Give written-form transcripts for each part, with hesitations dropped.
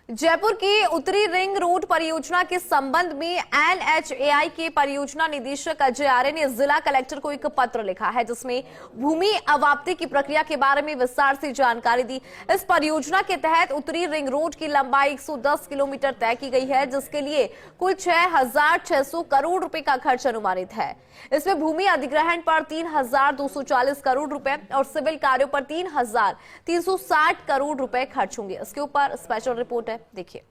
जयपुर की उत्तरी ring road परियोजना के संबंध में एनएचएआई के परियोजना निदेशक अजय आर्य ने जिला कलेक्टर को एक पत्र लिखा है, जिसमें भूमि अवाप्ति की प्रक्रिया के बारे में विस्तार से जानकारी दी। इस परियोजना के तहत उत्तरी रिंग रोड की लंबाई 110 किलोमीटर तय की गई है, जिसके लिए कुल 6,600 करोड़ रुपए का खर्च अनुमानित है। इसमें भूमि अधिग्रहण पर 3,240 करोड़ रुपए और सिविल कार्यों पर 3,360 करोड़ रुपए खर्च होंगे। इसके ऊपर स्पेशल रिपोर्ट है, देखिए।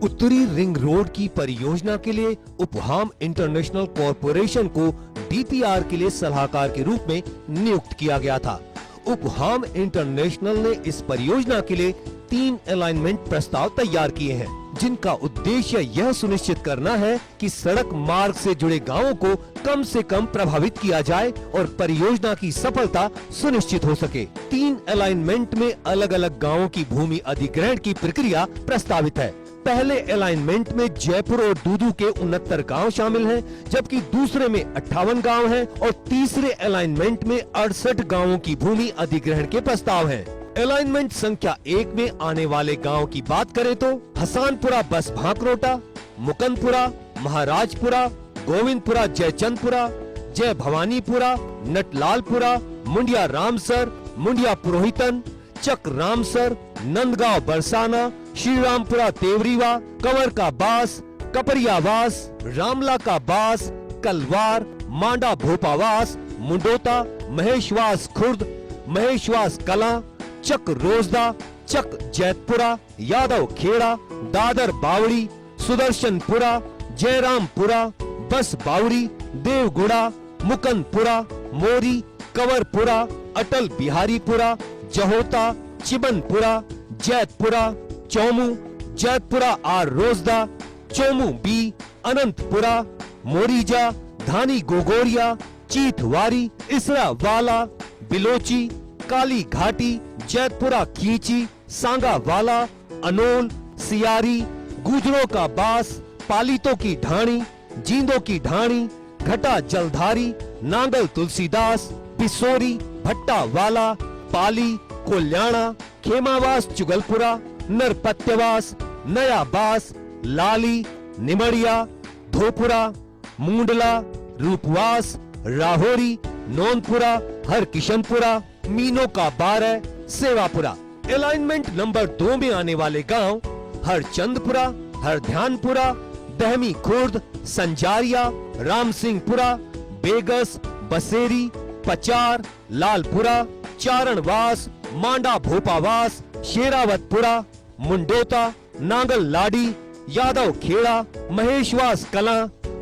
उत्तरी रिंग रोड की परियोजना के लिए उपहाम इंटरनेशनल कॉरपोरेशन को डीपीआर के लिए सलाहकार के रूप में नियुक्त किया गया था। उपहाम इंटरनेशनल ने इस परियोजना के लिए 3 अलाइनमेंट प्रस्ताव तैयार किए हैं, जिनका उद्देश्य यह सुनिश्चित करना है कि सड़क मार्ग से जुड़े गांवों को कम से कम प्रभावित किया जाए और परियोजना की सफलता सुनिश्चित हो सके। 3 अलाइनमेंट में अलग अलग गांवों की भूमि अधिग्रहण की प्रक्रिया प्रस्तावित है। पहले अलाइनमेंट में जयपुर और दूदू के 69 गांव शामिल हैं, जबकि दूसरे में 58 गांव हैं और तीसरे अलाइनमेंट में 68 गांवों की भूमि अधिग्रहण के प्रस्ताव हैं। अलाइनमेंट संख्या 1 में आने वाले गांव की बात करें तो हसानपुरा बस भांकरोटा, मुकंदपुरा, महाराजपुरा, गोविंदपुरा, जयचंदपुरा, जय भवानीपुरा, नटलालपुरा, मुंडिया रामसर, मुंडिया पुरोहितन, चक रामसर, नंदगांव बरसाना, श्रीरामपुरा तेवरीवा, कंवर का बास, कपरियावास, रामला का बास, कलवार, मांडा भोपावास, मुंडोता, महेशवास खुर्द, महेशवास कला, चक रोजदा, चक जैतपुरा, यादव खेड़ा, दादर बावड़ी, सुदर्शनपुरा, जयरामपुरा, बस बावड़ी, देवगुड़ा, मुकंदपुरा, मोरी, कंवरपुरा, अटल बिहारीपुरा, जहोता, चिबनपुरा, जैतपुरा, चौमू, जैतपुरा आर रोजदा, चोमू बी, अनंतपुरा, मोरीजा, धानी गोगोरिया, चीथवारी, इसरा वाला, बिलोची, काली घाटी, जैतपुरा खींची, सांगा वाला, अनोल, सियारी, गुजरों का बास, पालितों की ढाणी, जींदों की ढाणी, घटा जलधारी, नांगल तुलसीदास, पिसोरी, भट्टा वाला, पाली, कोल्याणा, खेमावास चुगलपुरा, नरपत्यवास, नया बास, लाली, निमड़िया, धोपुरा, मुंडला, रूपवास, राहोरी, नौनपुरा, हरकिशनपुरा, मीनो का 12, सेवापुरा। अलाइनमेंट नंबर 2 में आने वाले गांव हरचंदपुरा, हरध्यानपुरा, दहमी खुर्द, संजारिया, रामसिंहपुरा, बेगस, बसेरी, पचार, लालपुरा, चारणवास, मांडा भोपावास, शेरावतपुरा, मुंडोता, नांगल लाडी, यादव खेड़ा, महेशवास कला,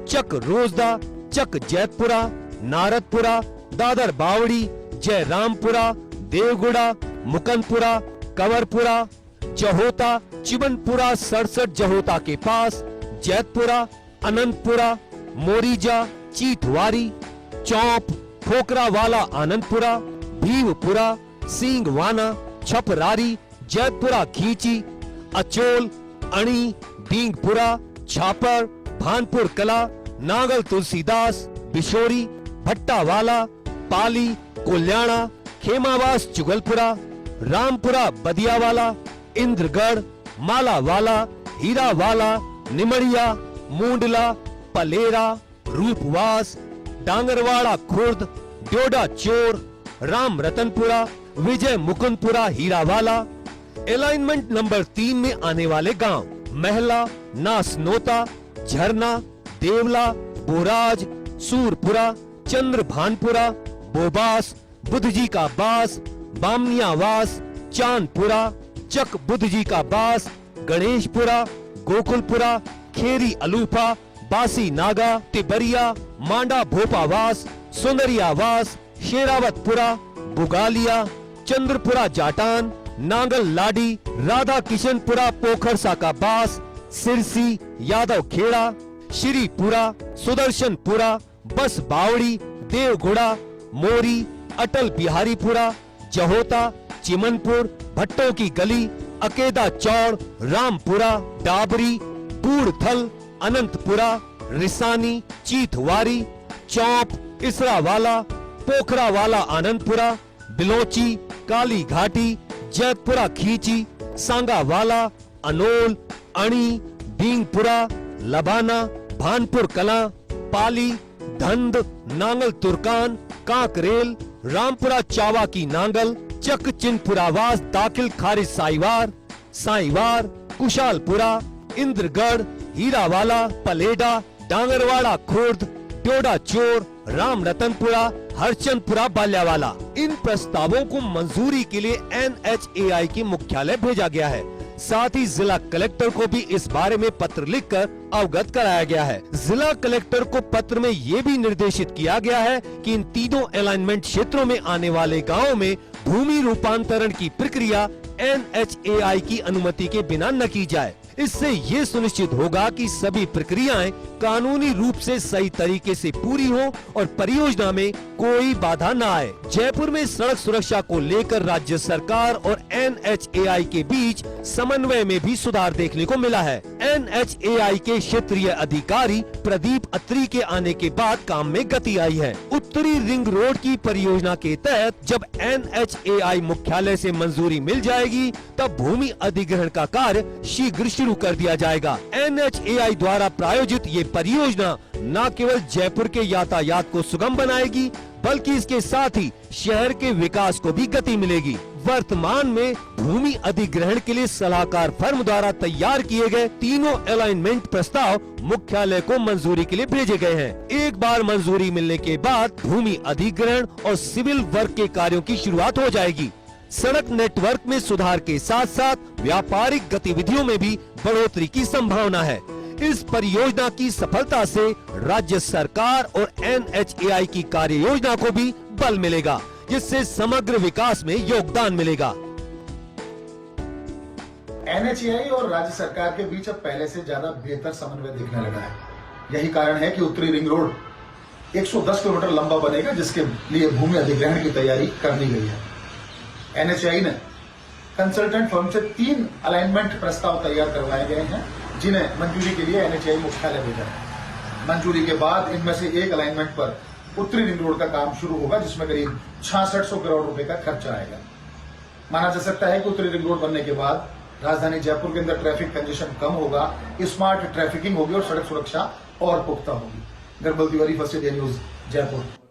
चक रोजदा, चक जैतपुरा, नारदपुरा, दादर बावड़ी, जयरामपुरा, देवगुड़ा, मुकंदपुरा, कंवरपुरा, जहोता, चिबनपुरा 67 जहोता के पास, जैतपुरा, अनंतपुरा, मोरीजा, चीथवारी, चौप, ठोकरा वाला आनंदपुरा, भीवपुरा, सींगवाना, छपरारी, जैतपुरा खींची, अचोल, अणी, डींगपुरा, छापर, भानपुर कला, नागल तुलसीदास, बिशोरी, भट्टावाला, पाली, कोल्याणा, खेमावास चुगलपुरा, रामपुरा बदियावाला, इंद्रगढ़, मालावाला, हीरावाला, निमड़िया, मुंडला, पलेरा, रूपवास, डांगरवाड़ा खुर्द, डोडा चोर, राम रतनपुरा, विजय मुकुंदपुरा, हीरावाला। अलाइनमेंट नंबर 3 में आने वाले गांव महला, नासनोता, झरना, देवला, बोराज, सूरपुरा, चंद्रभानपुरा, बोबास, बुद्धजी का बास, बामनियावास, चांदपुरा, चक बुद्धजी का बास, गणेशपुरा, गोकुलपुरा, खेरी अलूफा, बासी नागा, तिबरिया, मांडा भोपावास, सुंदरियावास, शेरावतपुरा, बुगालिया, चंद्रपुरा जाटान, नांगल लाडी, राधा किशनपुरा, पोखरसा का बास, सिरसी, यादव खेड़ा, श्रीपुरा, सुदर्शनपुरा, बस बावड़ी, देवगुड़ा, मोरी, अटल बिहारीपुरा, जहोता, चिमनपुर, भट्टों की गली, अकेदा चौड़, रामपुरा, डाबरी, बूढ़थल, अनंतपुरा, रिसानी, चीथवारी, चौप, इसरावाला, पोखरा वाला आनंदपुरा, बिलोची, काली घाटी, जैतपुरा खींची, सांगावाला, अनोल, अणी, डींगपुरा, लबाना, भानपुर कलां, पाली, धंध, नांगल तुर्कान, कांकरेल, रामपुरा चावा की नांगल, चक चिनपुरावास, दाखिल खारिज साईवार, कुशालपुरा, इंद्रगढ़, हीरावाला, पलेडा, डांगरवाड़ा खुर्द, ट्योडा चोर, राम रतनपुरा, हरचंदपुरा, बाल्यावाला। इन प्रस्तावों को मंजूरी के लिए NHAI के मुख्यालय भेजा गया है। साथ ही जिला कलेक्टर को भी इस बारे में पत्र लिखकर अवगत कराया गया है। जिला कलेक्टर को पत्र में ये भी निर्देशित किया गया है कि इन तीनों अलाइनमेंट क्षेत्रों में आने वाले गांवों में भूमि रूपांतरण की प्रक्रिया NHAI की अनुमति के बिना न की जाए। इससे ये सुनिश्चित होगा कि सभी प्रक्रियाएं कानूनी रूप से सही तरीके से पूरी हो और परियोजना में कोई बाधा न आए। जयपुर में सड़क सुरक्षा को लेकर राज्य सरकार और NHAI के बीच समन्वय में भी सुधार देखने को मिला है। NHAI के क्षेत्रीय अधिकारी प्रदीप अत्री के आने के बाद काम में गति आई है। उत्तरी रिंग रोड की परियोजना के तहत जब NHAI मुख्यालय से मंजूरी मिल जाएगी, तब भूमि अधिग्रहण का कार्य शीघ्र शुरू कर दिया जाएगा। NHAI द्वारा प्रायोजित ये परियोजना न केवल जयपुर के यातायात को सुगम बनाएगी, बल्कि इसके साथ ही शहर के विकास को भी गति मिलेगी। वर्तमान में भूमि अधिग्रहण के लिए सलाहकार फर्म द्वारा तैयार किए गए तीनों अलाइनमेंट प्रस्ताव मुख्यालय को मंजूरी के लिए भेजे गए हैं। एक बार मंजूरी मिलने के बाद भूमि अधिग्रहण और सिविल वर्क के कार्यों की शुरुआत हो जाएगी। सड़क नेटवर्क में सुधार के साथ साथ व्यापारिक गतिविधियों में भी बढ़ोतरी की संभावना है। इस परियोजना की सफलता से राज्य सरकार और NHAI की कार्य योजना को भी बल मिलेगा, जिससे समग्र विकास में योगदान मिलेगा। NHAI और राज्य सरकार के बीच अब पहले से ज्यादा बेहतर समन्वय दिखने लगा है। यही कारण है कि उत्तरी रिंग रोड 110 किलोमीटर लंबा बनेगा, जिसके लिए भूमि अधिग्रहण की तैयारी कर ली गई है। NHAI ने कंसल्टेंट फर्म से 3 अलाइनमेंट प्रस्ताव तैयार करवाए गए हैं, जिन्हें मंजूरी के लिए NHAI मुख्यालय भेजा है। मंजूरी के बाद इनमें से एक अलाइनमेंट पर उत्तरी रिंग रोड का काम शुरू होगा, जिसमें करीब 6600 करोड़ रुपए का खर्चा आएगा। माना जा सकता है कि उत्तरी रिंग रोड बनने के बाद राजधानी जयपुर के अंदर ट्रैफिक कंजेशन कम होगा, स्मार्ट ट्रैफिकिंग होगी और सड़क सुरक्षा और पुख्ता होगी। गर्बल Tiwari, first India news, Jaipur.